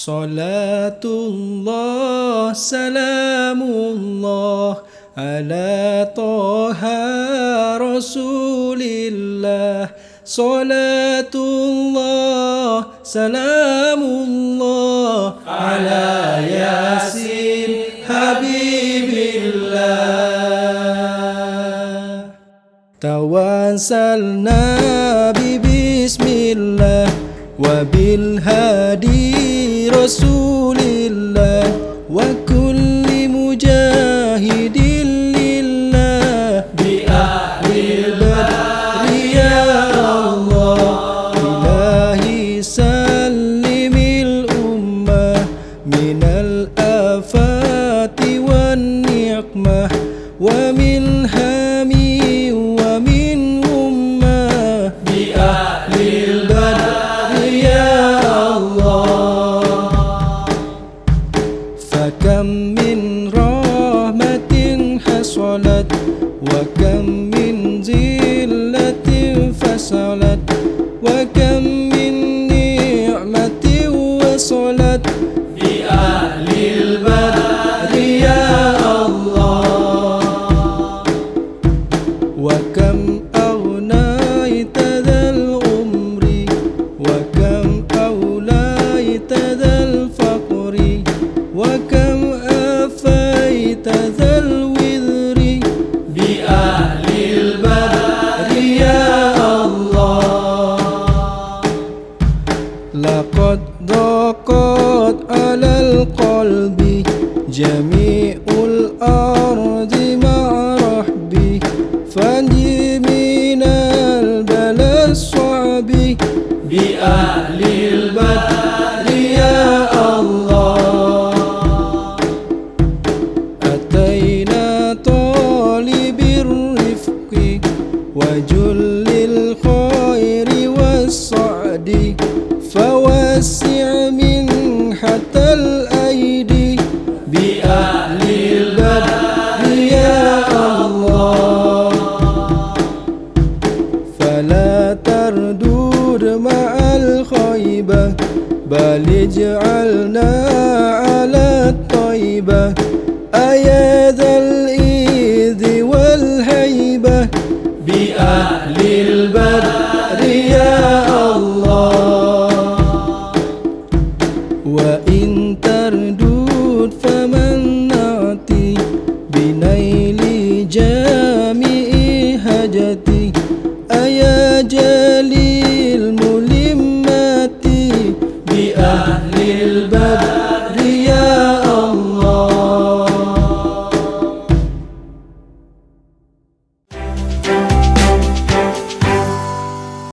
Salatullah, salamullah ala Taha Rasulillah. Salatullah, salamullah ala Yasin Habibillah. Tawassalna bismillah wa bil hadi Rasulillah wa kulli mujahidin lillah bi ahlil badri ya Allah. Ilahi sallimil ummah minal afati wan ni'mah wa min hami wa min ummah bi ahlil badri ya فكم من رحمة حصلت وكم من زلة فصلت وكم من نعمة وصلت بأهل البدر يا الله. وكم أغنيت ذا العمر وكم أوليت ذا الفقر وكم أفيت ذا الوذر بأهل البدر يا الله. لقد ضاقت على القلب جميع الأرض مع رحبي فانجي من البلاء الصعب بأهل البدر يا الله. أتينا طالب الرفق وجل الخير والسعد فوسع منحة الأيدي بأهل البدر يا الله. فلا تردود مع الخيبة بل اجعلنا على الطيبة أيا ذا الإيذ والهيبة بأهل البدر يا الله. وإن تردود فمن نأتي بنيل جامع هجتي أيا جليل ملماتي بأهل البدر